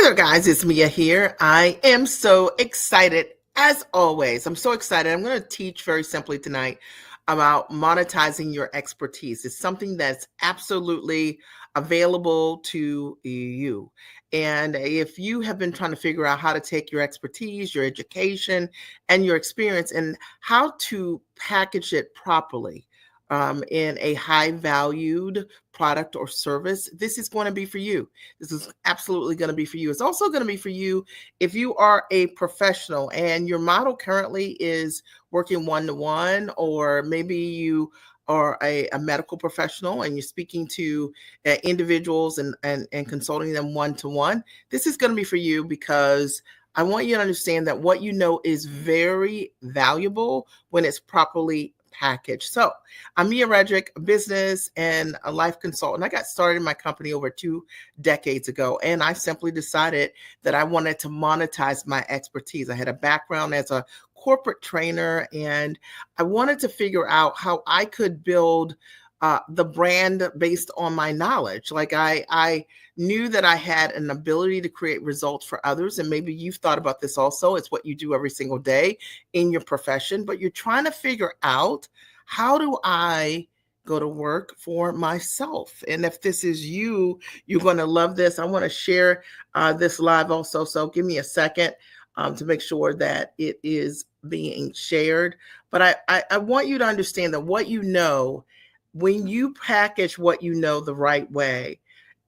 there, guys. It's Mia here. I am so excited, as always. I'm so excited. I'm going to teach very simply tonight about monetizing your expertise. It's something that's absolutely available to you. And if you have been trying to figure out how to take your expertise, your education, and your experience and how to package it properly in a high valued product or service, this is going to be for you. This is absolutely going to be for you. It's also going to be for you if you are a professional and your model currently is working one-to-one, or maybe you are a medical professional and you're speaking to individuals and consulting them one-to-one. This is going to be for you because I want you to understand that what you know is very valuable when it's properly packaged. So I'm Mia Redrick, a business and a life consultant. I got started in my company over 2 decades ago, and I simply decided that I wanted to monetize my expertise. I had a background as a corporate trainer, and I wanted to figure out how I could build the brand based on my knowledge. Like I knew that I had an ability to create results for others. And maybe you've thought about this also. It's what you do every single day in your profession, but you're trying to figure out, how do I go to work for myself? And if this is you, you're going to love this. I want to share this live also. So give me a second to make sure that it is being shared. But I want you to understand that what you know, when you package what you know the right way,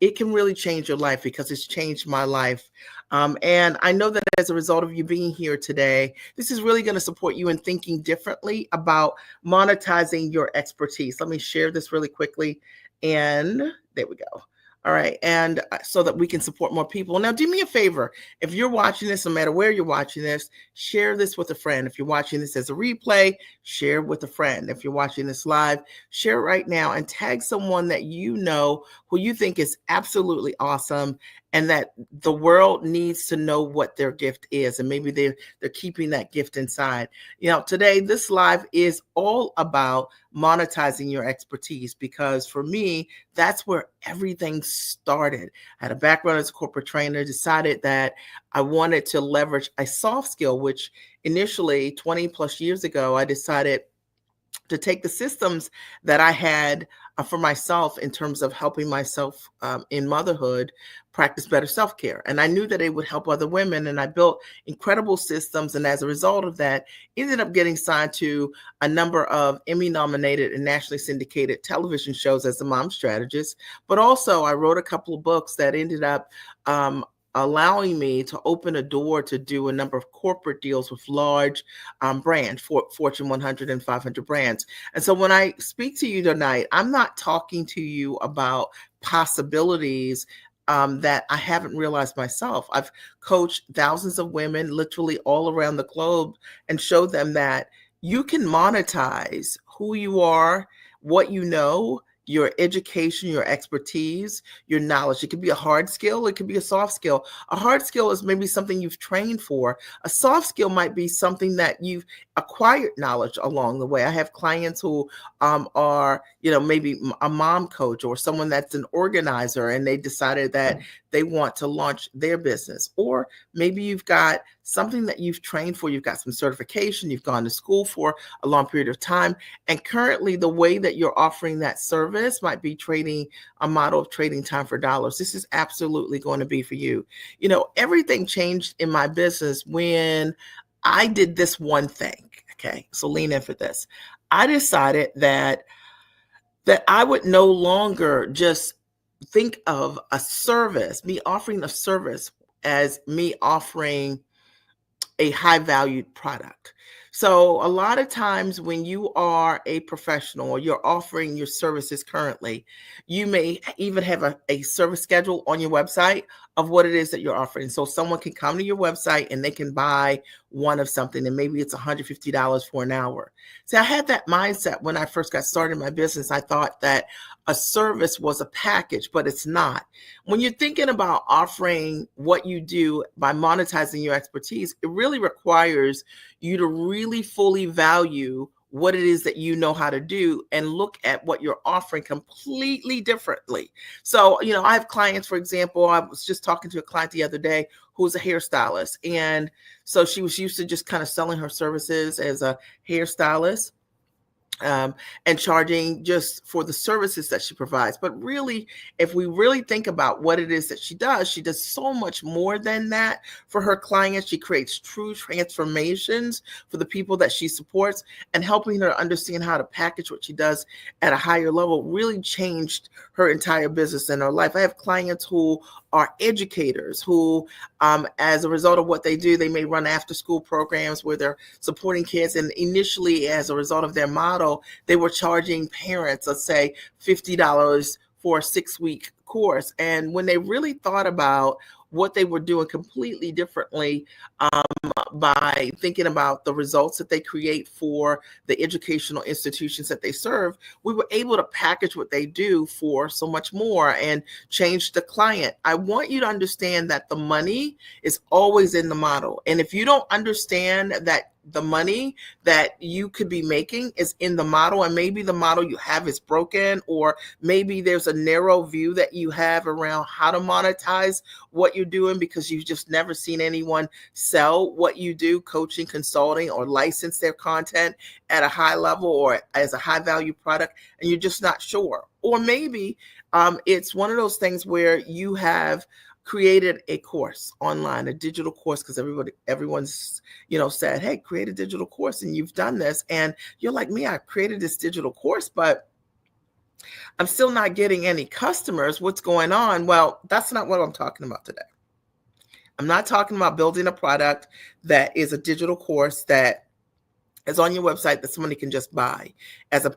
it can really change your life, because it's changed my life. And I know that as a result of you being here today, this is really going to support you in thinking differently about monetizing your expertise. Let me share this really quickly. And there we go. All right. And so that we can support more people. Now, do me a favor. If you're watching this, no matter where you're watching this, share this with a friend. If you're watching this as a replay, share with a friend. If you're watching this live, share it right now and tag someone that you know who you think is absolutely awesome and that the world needs to know what their gift is. And maybe they're keeping that gift inside. You know, today, this live is all about monetizing your expertise, because for me, that's where everything started. I had a background as a corporate trainer, decided that I wanted to leverage a soft skill, which initially 20 plus years ago, I decided to take the systems that I had for myself in terms of helping myself in motherhood practice better self-care. And I knew that it would help other women. And I built incredible systems. And as a result of that, ended up getting signed to a number of Emmy-nominated and nationally syndicated television shows as a mom strategist. But also I wrote a couple of books that ended up allowing me to open a door to do a number of corporate deals with large brands, Fortune 100 and 500 brands. And so when I speak to you tonight, I'm not talking to you about possibilities that I haven't realized myself. I've coached thousands of women literally all around the globe and showed them that you can monetize who you are, what you know, your education, your expertise, your knowledge. It could be a hard skill. It could be a soft skill. A hard skill is maybe something you've trained for. A soft skill might be something that you've acquired knowledge along the way. I have clients who are, maybe a mom coach or someone that's an organizer, and they decided that they want to launch their business. Or maybe you've got something that you've trained for. You've got some certification. You've gone to school for a long period of time. And currently the way that you're offering that service might be trading a model of trading time for dollars. This is absolutely going to be for you. Everything changed in my business when I did this one thing. Okay. So lean in for this. I decided that I would no longer just think of a service, me offering a service, as me offering a high valued product. So a lot of times when you are a professional or you're offering your services currently, you may even have a service schedule on your website of what it is that you're offering. So someone can come to your website and they can buy one of something, and maybe it's $150 for an hour. See, I had that mindset when I first got started in my business. I thought that a service was a package, but it's not. When you're thinking about offering what you do by monetizing your expertise, it really requires you to really fully value what it is that you know how to do and look at what you're offering completely differently. So, I have clients, for example, I was just talking to a client the other day who's a hairstylist. And so she was used to just kind of selling her services as a hairstylist, and charging just for the services that she provides. But really, if we really think about what it is that she does so much more than that for her clients. She creates true transformations for the people that she supports, and helping her understand how to package what she does at a higher level really changed her entire business and her life. I have clients who are educators who, as a result of what they do, they may run after school programs where they're supporting kids. And initially, as a result of their model, they were charging parents, let's say, $50 for a 6-week course. And when they really thought about what they were doing completely differently, by thinking about the results that they create for the educational institutions that they serve, we were able to package what they do for so much more and change the client. I want you to understand that the money is always in the model. And if you don't understand that the money that you could be making is in the model, and maybe the model you have is broken, or maybe there's a narrow view that you have around how to monetize what you're doing because you've just never seen anyone sell what you do, coaching, consulting, or license their content at a high level or as a high value product, and you're just not sure. Or maybe it's one of those things where you have created a course online, a digital course, because everyone's said, hey, create a digital course, and you've done this, and you're like me, I created this digital course, but I'm still not getting any customers. What's going on? Well, that's not what I'm talking about today. I'm not talking about building a product that is a digital course that is on your website that somebody can just buy as a,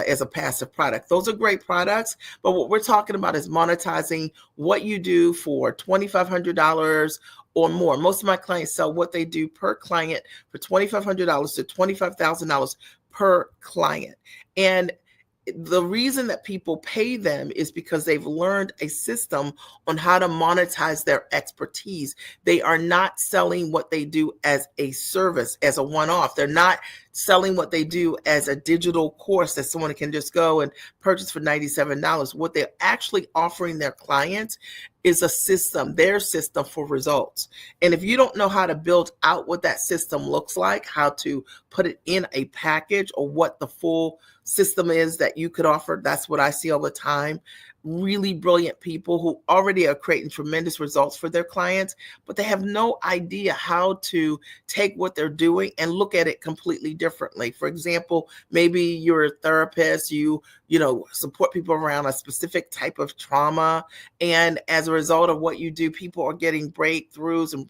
as a passive product. Those are great products, but what we're talking about is monetizing what you do for $2,500 or more. Most of my clients sell what they do per client for $2,500 to $25,000 per client. And the reason that people pay them is because they've learned a system on how to monetize their expertise. They are not selling what they do as a service, as a one-off. They're not selling what they do as a digital course that someone can just go and purchase for $97. What they're actually offering their clients is a system, their system for results. And if you don't know how to build out what that system looks like, how to put it in a package, or what the full system is that you could offer, that's what I see all the time. Really brilliant people who already are creating tremendous results for their clients, but they have no idea how to take what they're doing and look at it completely differently. For example, maybe you're a therapist, you support people around a specific type of trauma, and as a result of what you do, people are getting breakthroughs and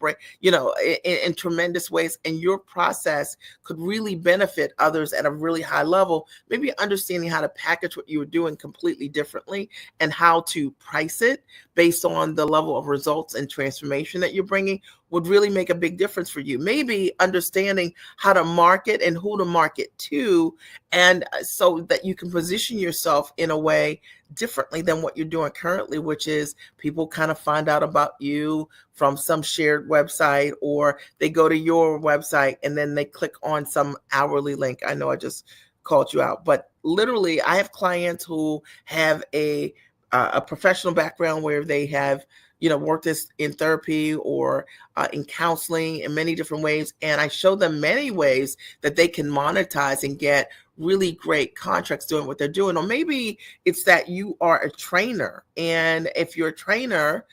in tremendous ways, and your process could really benefit others at a really high level. Maybe understanding how to package what you were doing completely differently and how to price it based on the level of results and transformation that you're bringing would really make a big difference for you. Maybe understanding how to market and who to market to, and so that you can position yourself in a way differently than what you're doing currently, which is people kind of find out about you from some shared website, or they go to your website and then they click on some hourly link. I know I just called you out, but literally I have clients who have a professional background where they have worked in therapy or in counseling in many different ways, and I show them many ways that they can monetize and get really great contracts doing what they're doing. Or maybe it's that you are a trainer, and if you're a trainer,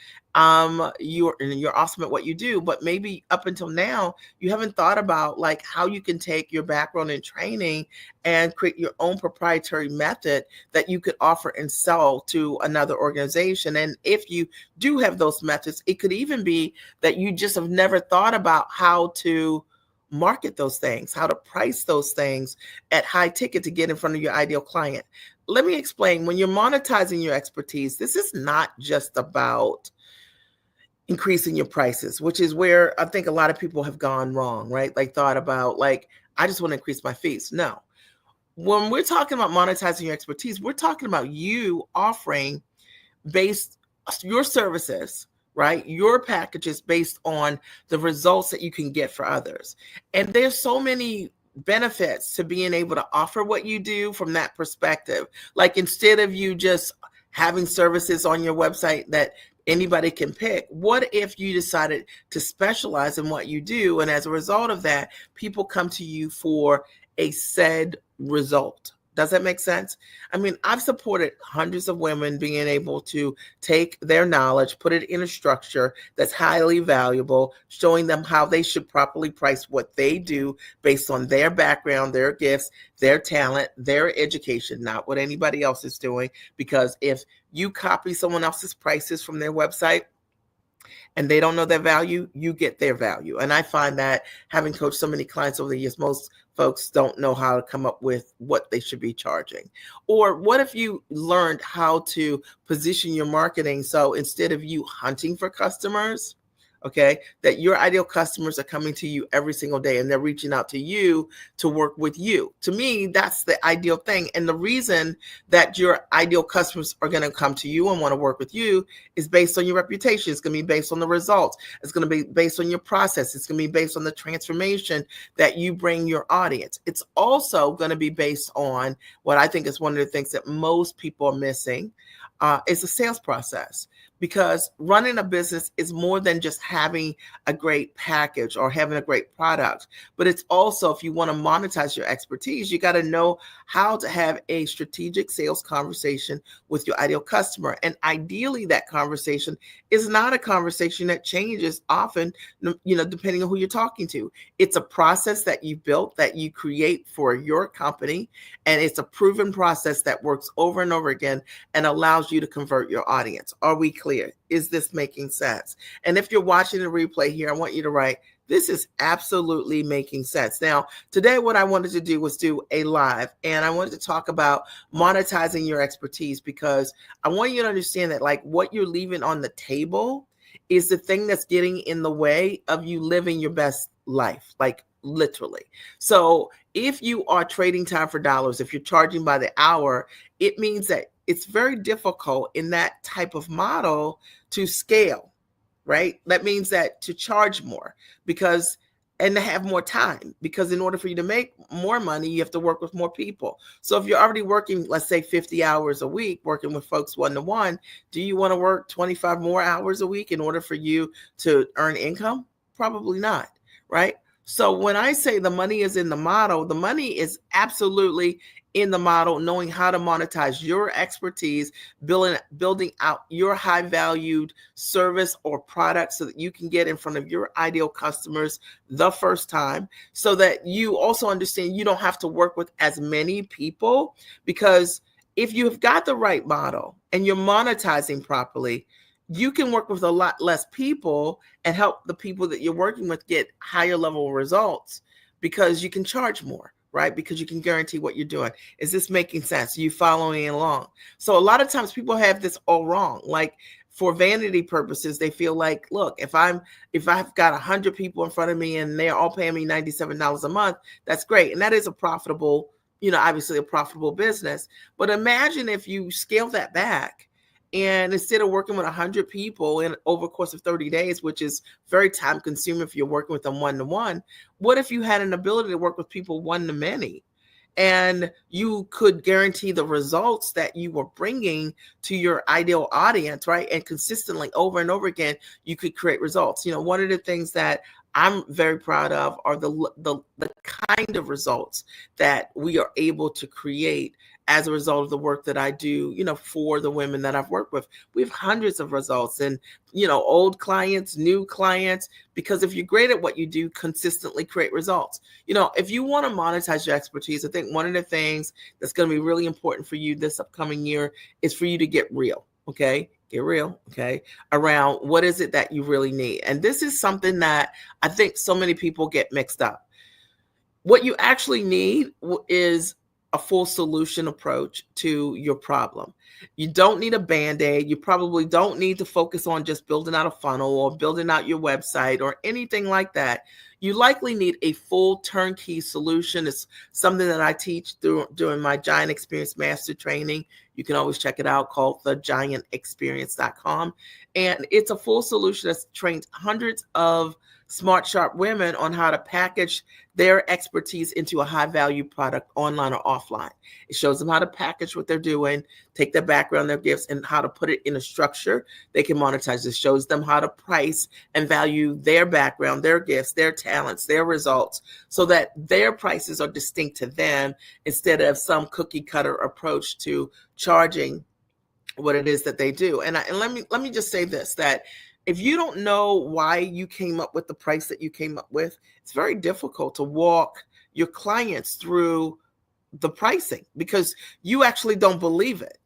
you're awesome at what you do, but maybe up until now you haven't thought about like how you can take your background in training and create your own proprietary method that you could offer and sell to another organization. And if you do have those methods, it could even be that you just have never thought about how to market those things, how to price those things at high ticket to get in front of your ideal client. Let me explain. When you're monetizing your expertise, this is not just about increasing your prices, which is where I think a lot of people have gone wrong, right? Like thought about like, I just want to increase my fees. No. When we're talking about monetizing your expertise, we're talking about you offering based your services, right? Your packages based on the results that you can get for others. And there's so many benefits to being able to offer what you do from that perspective. Like, instead of you just having services on your website that anybody can pick, what if you decided to specialize in what you do? And as a result of that, people come to you for a said result. Does that make sense? I mean, I've supported hundreds of women being able to take their knowledge, put it in a structure that's highly valuable, showing them how they should properly price what they do based on their background, their gifts, their talent, their education, not what anybody else is doing. Because if you copy someone else's prices from their website, and they don't know their value, you get their value. And I find that, having coached so many clients over the years, most folks don't know how to come up with what they should be charging. Or what if you learned how to position your marketing so instead of you hunting for customers, okay, that your ideal customers are coming to you every single day and they're reaching out to you to work with you. To me, that's the ideal thing. And the reason that your ideal customers are going to come to you and want to work with you is based on your reputation. It's going to be based on the results. It's going to be based on your process. It's going to be based on the transformation that you bring your audience. It's also going to be based on what I think is one of the things that most people are missing, is the sales process. Because running a business is more than just having a great package or having a great product, but it's also, if you want to monetize your expertise, you got to know how to have a strategic sales conversation with your ideal customer. And ideally, that conversation is not a conversation that changes often, depending on who you're talking to. It's a process that you built, that you create for your company, and it's a proven process that works over and over again and allows you to convert your audience. Are we clear? Is this making sense? And if you're watching the replay here, I want you to write, this is absolutely making sense. Now, today, what I wanted to do was do a live, and I wanted to talk about monetizing your expertise, because I want you to understand that, like, what you're leaving on the table is the thing that's getting in the way of you living your best life, like literally. So if you are trading time for dollars, if you're charging by the hour, it means that it's very difficult in that type of model to scale, right? That means that to charge more and to have more time, because in order for you to make more money, you have to work with more people. So if you're already working, let's say 50 hours a week, working with folks one-to-one, do you want to work 25 more hours a week in order for you to earn income? Probably not, right? So when I say the money is in the model, the money is absolutely in the model, knowing how to monetize your expertise, building out your high valued service or product so that you can get in front of your ideal customers the first time, so that you also understand you don't have to work with as many people. Because if you've got the right model and you're monetizing properly, you can work with a lot less people and help the people that you're working with get higher level results, because you can charge more, right? Because you can guarantee what you're doing. Is this making sense? Are you following along? So a lot of times people have this all wrong. Like, for vanity purposes, they feel like, look, if I've got 100 people in front of me and they're all paying me $97 a month, that's great. And that is a profitable, obviously a profitable business. But imagine if you scale that back, and instead of working with 100 people in over the course of 30 days, which is very time consuming if you're working with them one-to-one, what if you had an ability to work with people one-to-many? And you could guarantee the results that you were bringing to your ideal audience, right? And consistently over and over again, you could create results. One of the things that I'm very proud of are the kind of results that we are able to create as a result of the work that I do, for the women that I've worked with. We have hundreds of results, and, old clients, new clients, because if you're great at what you do, consistently create results. If you want to monetize your expertise, I think one of the things that's going to be really important for you this upcoming year is for you to get real. Okay. Get real. Okay. Around what is it that you really need. And this is something that I think so many people get mixed up. What you actually need is a full solution approach to your problem. You don't need a Band-Aid. You probably don't need to focus on just building out a funnel or building out your website or anything like that. You likely need a full turnkey solution. It's something that I teach during my Giant Experience Master Training. You can always check it out, called thegiantexperience.com. And it's a full solution that's trained hundreds of smart, sharp women on how to package their expertise into a high value product online or offline. It shows them how to package what they're doing, take their background, their gifts, and how to put it in a structure they can monetize. It shows them how to price and value their background, their gifts, their talents, their results, so that their prices are distinct to them instead of some cookie cutter approach to charging what it is that they do. And let me just say this, that if you don't know why you came up with the price that you came up with, it's very difficult to walk your clients through the pricing because you actually don't believe it.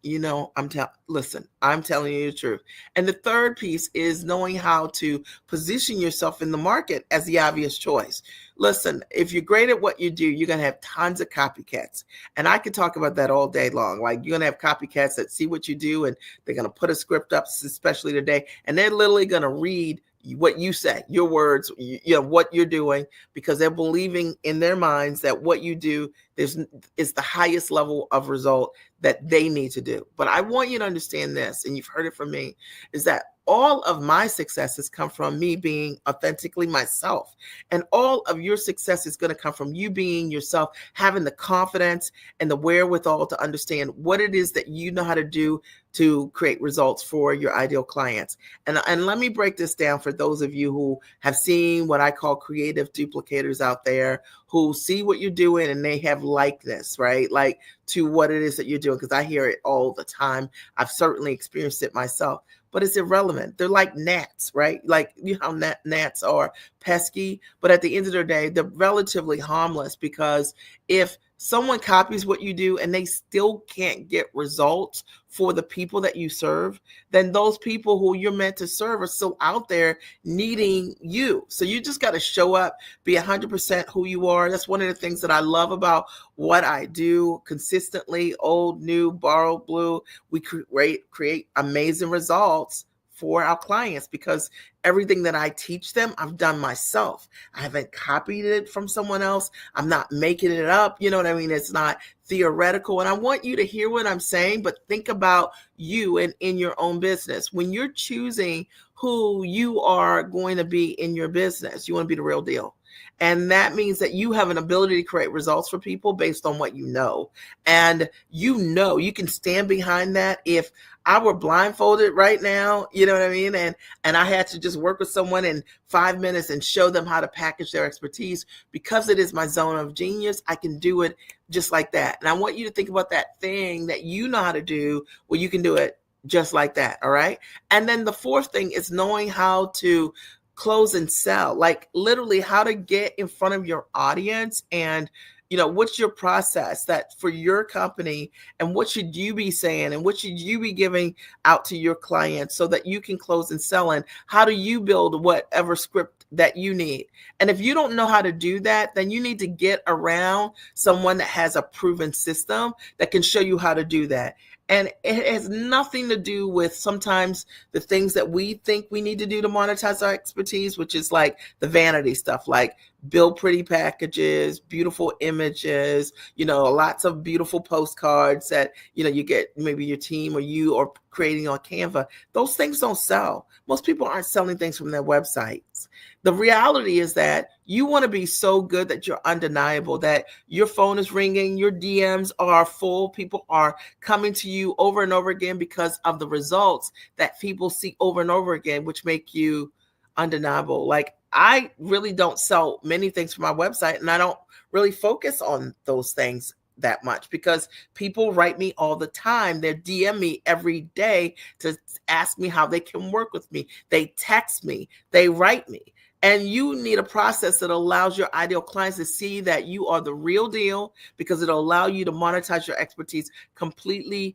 Listen, I'm telling you the truth. And the third piece is knowing how to position yourself in the market as the obvious choice. Listen, if you're great at what you do, you're going to have tons of copycats. And I could talk about that all day long. Like, you're going to have copycats that see what you do and they're going to put a script up, especially today, and they're literally going to read what you say, your words, what you're doing, because they're believing in their minds that what you do is the highest level of result that they need to do. But I want you to understand this, and you've heard it from me, is that all of my successes come from me being authentically myself. And all of your success is going to come from you being yourself, having the confidence and the wherewithal to understand what it is that you know how to do to create results for your ideal clients. And let me break this down for those of you who have seen what I call creative duplicators out there, who see what you're doing and they have likeness, right? Like, to what it is that you're doing, because I hear it all the time. I've certainly experienced it myself. But it's irrelevant. They're like gnats, right? Like, you know how gnats are pesky, but at the end of the day, they're relatively harmless, because if someone copies what you do and they still can't get results for the people that you serve, then those people who you're meant to serve are still out there needing you. So you just got to show up, be 100% who you are. That's one of the things that I love about what I do consistently. Old, new, borrowed, blue. We create amazing results for our clients, because everything that I teach them, I've done myself. I haven't copied it from someone else. I'm not making it up. You know what I mean? It's not theoretical. And I want you to hear what I'm saying, but think about you and in your own business. When you're choosing who you are going to be in your business, you want to be the real deal. And that means that you have an ability to create results for people based on what you know. And you can stand behind that. If I were blindfolded right now, you know what I mean? And I had to just work with someone in 5 minutes and show them how to package their expertise, because it is my zone of genius, I can do it just like that. And I want you to think about that thing that you know how to do, where you can do it just like that. All right. And then the fourth thing is knowing how to close and sell, like literally how to get in front of your audience, and what's your process that for your company, and what should you be saying, and what should you be giving out to your clients so that you can close and sell, and how do you build whatever script that you need. And if you don't know how to do that, then you need to get around someone that has a proven system that can show you how to do that. And it has nothing to do with sometimes the things that we think we need to do to monetize our expertise, which is like the vanity stuff, like build pretty packages, beautiful images, lots of beautiful postcards that, you get maybe your team or you are creating on Canva. Those things don't sell. Most people aren't selling things from their websites. The reality is that you want to be so good that you're undeniable, that your phone is ringing, your DMs are full, people are coming to you over and over again because of the results that people see over and over again, which make you undeniable. Like, I really don't sell many things from my website, and I don't really focus on those things that much, because people write me all the time. They DM me every day to ask me how they can work with me. They text me, they write me. And you need a process that allows your ideal clients to see that you are the real deal, because it'll allow you to monetize your expertise completely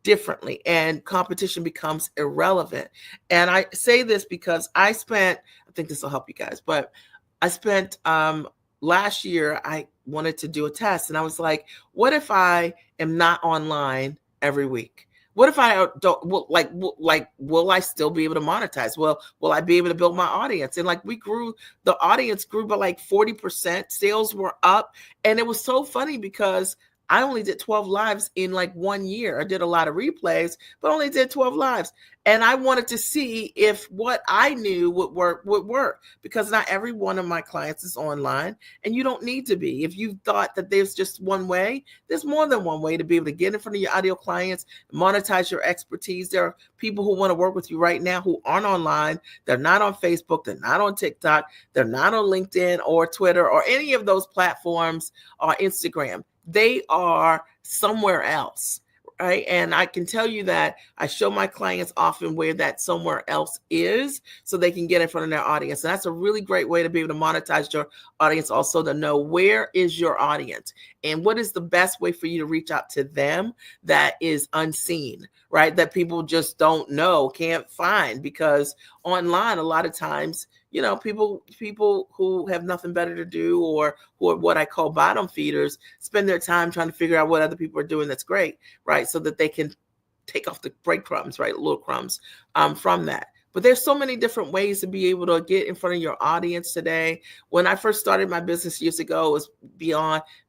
differently, and competition becomes irrelevant. And I say this because I think this will help you guys, but I spent last year, I wanted to do a test, and I was like, what if I am not online every week? What if I don't, will I still be able to monetize? Well, will I be able to build my audience? And the audience grew by like 40%, sales were up. And it was so funny because I only did 12 lives in like 1 year. I did a lot of replays, but only did 12 lives. And I wanted to see if what I knew would work, because not every one of my clients is online, and you don't need to be. If you thought that there's just one way, there's more than one way to be able to get in front of your ideal clients, monetize your expertise. There are people who want to work with you right now who aren't online. They're not on Facebook. They're not on TikTok. They're not on LinkedIn or Twitter or any of those platforms or Instagram. They are somewhere else, right? And I can tell you that I show my clients often where that somewhere else is so they can get in front of their audience. And that's a really great way to be able to monetize your audience, also to know where is your audience and what is the best way for you to reach out to them that is unseen, right? That people just don't know, can't find, because online, a lot of times, people who have nothing better to do, or who are what I call bottom feeders, spend their time trying to figure out what other people are doing that's great, right? So that they can take off the breadcrumbs, right? Little crumbs from that. But there's so many different ways to be able to get in front of your audience today. When I first started my business years ago,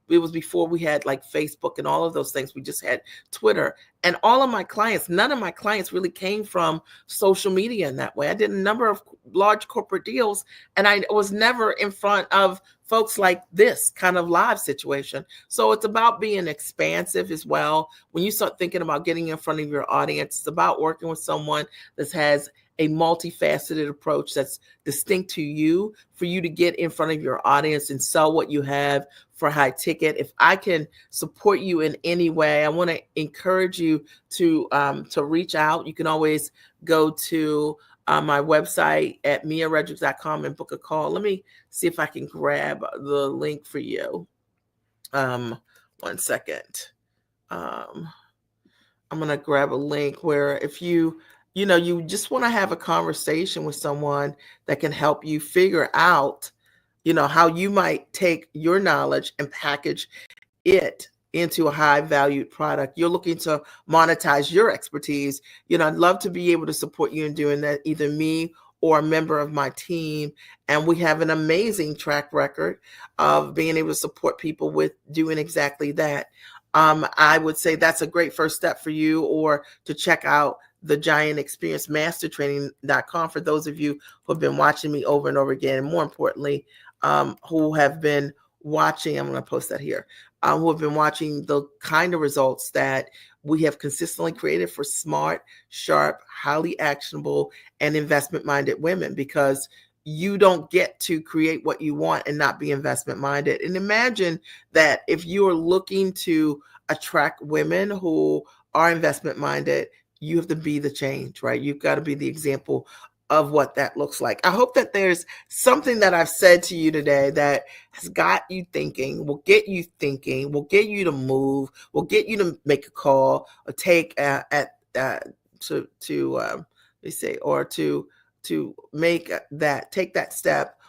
it was before we had like Facebook and all of those things. We just had Twitter. And none of my clients really came from social media in that way. I did a number of large corporate deals, and I was never in front of folks like this kind of live situation. So it's about being expansive as well. When you start thinking about getting in front of your audience, it's about working with someone that has a multifaceted approach that's distinct to you, for you to get in front of your audience and sell what you have for high ticket. If I can support you in any way, I want to encourage you to reach out. You can always go to my website at miaredrick.com and book a call. Let me see if I can grab the link for you. 1 second. I'm going to grab a link where if you just want to have a conversation with someone that can help you figure out, how you might take your knowledge and package it into a high valued product. You're looking to monetize your expertise. I'd love to be able to support you in doing that, either me or a member of my team. And we have an amazing track record of being able to support people with doing exactly that. I would say that's a great first step for you, or to check out the Giant Experience Mastertraining.com for those of you who have been watching me over and over again, and more importantly, who have been watching, I'm going to post that here, who have been watching the kind of results that we have consistently created for smart, sharp, highly actionable, and investment-minded women, because you don't get to create what you want and not be investment-minded. And imagine that if you are looking to attract women who are investment-minded, you have to be the change, right? You've got to be the example of what that looks like. I hope that there's something that I've said to you today that has got you thinking, will get you thinking, will get you to move, will get you to make a call, or take to make take that step,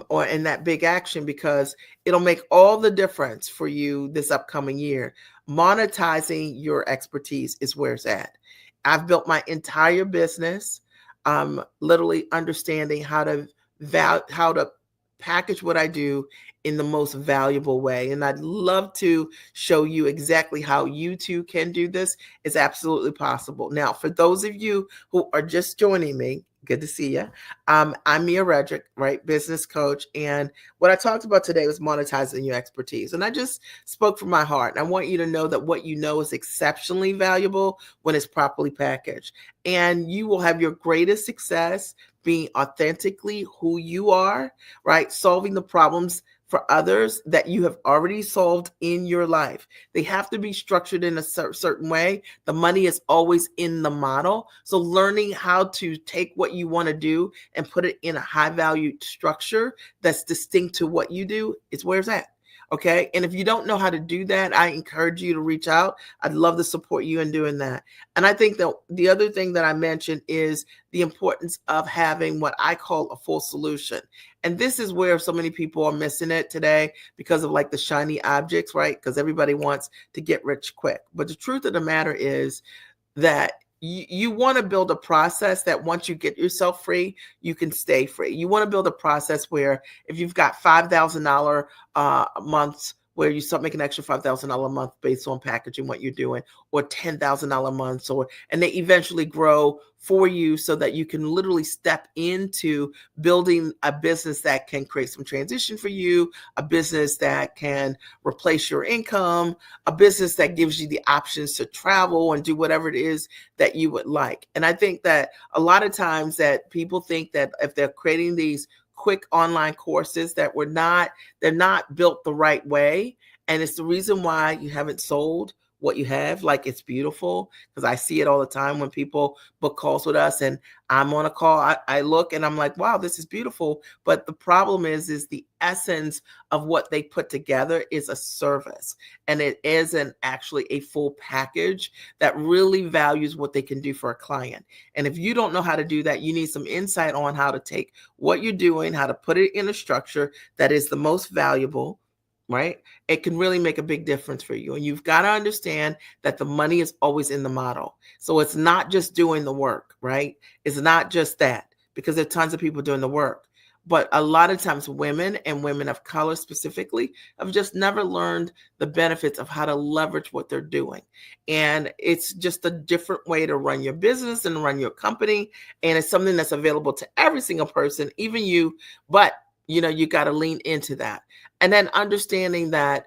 or in that big action, because it'll make all the difference for you this upcoming year. Monetizing your expertise is where it's at. I've built my entire business literally understanding how to package what I do in the most valuable way. And I'd love to show you exactly how you too can do this. It's absolutely possible. Now, for those of you who are just joining me, good to see you. I'm Mia Redrick, right? Business coach. And what I talked about today was monetizing your expertise. And I just spoke from my heart. And I want you to know that what you know is exceptionally valuable when it's properly packaged. And you will have your greatest success being authentically who you are, right? Solving the problems for others that you have already solved in your life. They have to be structured in a certain way. The money is always in the model. So learning how to take what you want to do and put it in a high value structure that's distinct to what you do is where it's at. Okay. And if you don't know how to do that, I encourage you to reach out. I'd love to support you in doing that. And I think that the other thing that I mentioned is the importance of having what I call a full solution. And this is where so many people are missing it today because of like the shiny objects, right? Because everybody wants to get rich quick. But the truth of the matter is that you want to build a process that once you get yourself free, you can stay free. You want to build a process where if you've got $5,000 months where you start making an extra $5,000 a month based on packaging what you're doing, or $10,000 a month, and they eventually grow for you so that you can literally step into building a business that can create some transition for you, a business that can replace your income, a business that gives you the options to travel and do whatever it is that you would like. And I think that a lot of times that people think that if they're creating these quick online courses that they're not built the right way. And it's the reason why you haven't sold what you have. Like, it's beautiful, because I see it all the time when people book calls with us and I'm on a call. I look and I'm like, wow, this is beautiful. But the problem is the essence of what they put together is a service, and it isn't actually a full package that really values what they can do for a client. And if you don't know how to do that, you need some insight on how to take what you're doing, how to put it in a structure that is the most valuable, right? It can really make a big difference for you. And you've got to understand that the money is always in the model. So it's not just doing the work, right? It's not just that, because there are tons of people doing the work. But a lot of times women, and women of color specifically, have just never learned the benefits of how to leverage what they're doing. And it's just a different way to run your business and run your company. And it's something that's available to every single person, even you. But you got to lean into that. And then understanding that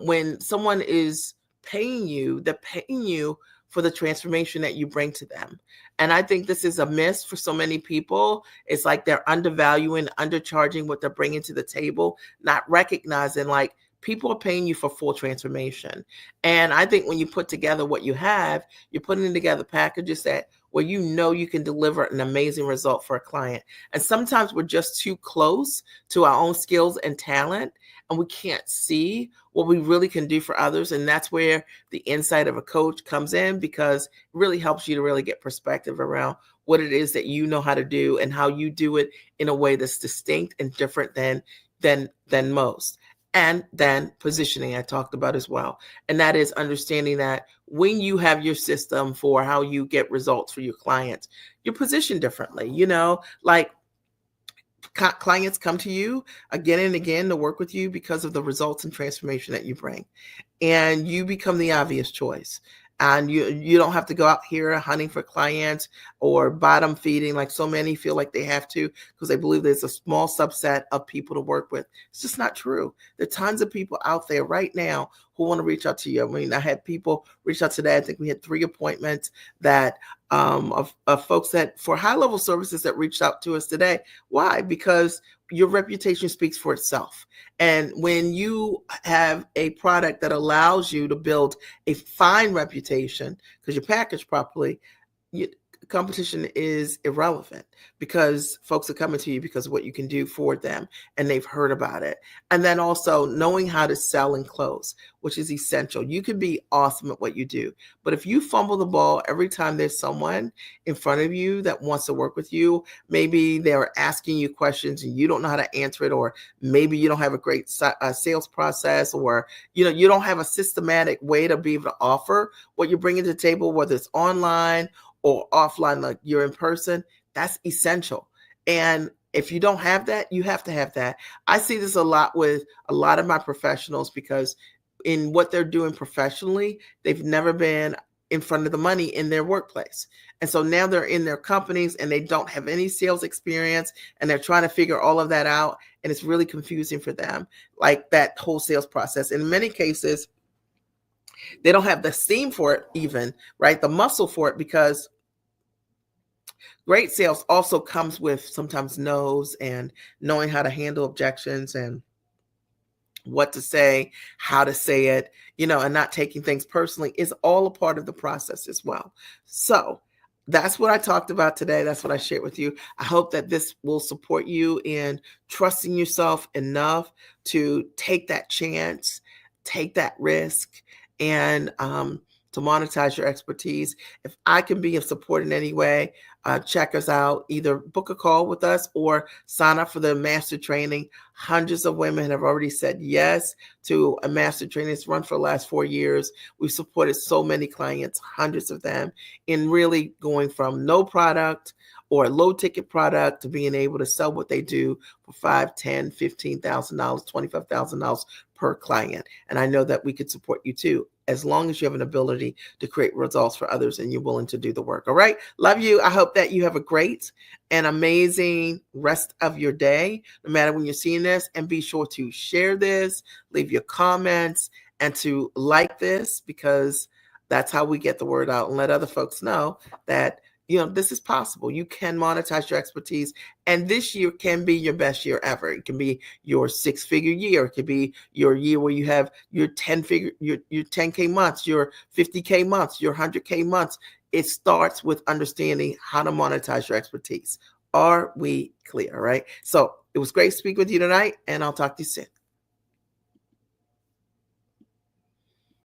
when someone is paying you, they're paying you for the transformation that you bring to them. And I think this is a miss for so many people. It's like they're undervaluing, undercharging what they're bringing to the table, not recognizing like people are paying you for full transformation. And I think when you put together what you have, you're putting together packages that where you can deliver an amazing result for a client. And sometimes we're just too close to our own skills and talent, and we can't see what we really can do for others. And that's where the insight of a coach comes in, because it really helps you to really get perspective around what it is that you know how to do and how you do it in a way that's distinct and different than most. And then positioning, I talked about as well. And that is understanding that when you have your system for how you get results for your clients, you're positioned differently. Like, clients come to you again and again to work with you because of the results and transformation that you bring. And you become the obvious choice. And you don't have to go out here hunting for clients or bottom feeding like so many feel like they have to, because they believe there's a small subset of people to work with. It's just not true. There are tons of people out there right now who want to reach out to you. I mean, I had people reach out today. I think we had 3 appointments that of folks that for high-level services that reached out to us today. Why? Because your reputation speaks for itself. And when you have a product that allows you to build a fine reputation because you package properly, competition is irrelevant, because folks are coming to you because of what you can do for them, and they've heard about it. And then also knowing how to sell and close, which is essential. You can be awesome at what you do, but if you fumble the ball every time there's someone in front of you that wants to work with you, maybe they're asking you questions and you don't know how to answer it, or maybe you don't have a great sales process, or you don't have a systematic way to be able to offer what you're bringing to the table, whether it's online or offline, like you're in person, that's essential. And if you don't have that, you have to have that. I see this a lot with a lot of my professionals, because in what they're doing professionally, they've never been in front of the money in their workplace. And so now they're in their companies and they don't have any sales experience, and they're trying to figure all of that out. And it's really confusing for them, like that whole sales process. In many cases, they don't have the steam for it even, right? The muscle for it, because great sales also comes with sometimes no's, and knowing how to handle objections and what to say, how to say it, and not taking things personally is all a part of the process as well. So that's what I talked about today. That's what I shared with you. I hope that this will support you in trusting yourself enough to take that chance, take that risk, and to monetize your expertise. If I can be of support in any way, check us out. Either book a call with us or sign up for the master training. Hundreds of women have already said yes to a master training. It's run for the last 4 years. We've supported so many clients, hundreds of them, in really going from no product or a low ticket product to being able to sell what they do for $5, $10, $15,000, $25,000 per client. And I know that we could support you too, as long as you have an ability to create results for others and you're willing to do the work. All right. Love you. I hope that you have a great and amazing rest of your day, no matter when you're seeing this. And be sure to share this, leave your comments, and to like this, because that's how we get the word out and let other folks know that, this is possible. You can monetize your expertise. And this year can be your best year ever. It can be your 6-figure year. It could be your year where you have your 10K months, your 50K months, your 100K months. It starts with understanding how to monetize your expertise. Are we clear? All right. So it was great speaking with you tonight, and I'll talk to you soon.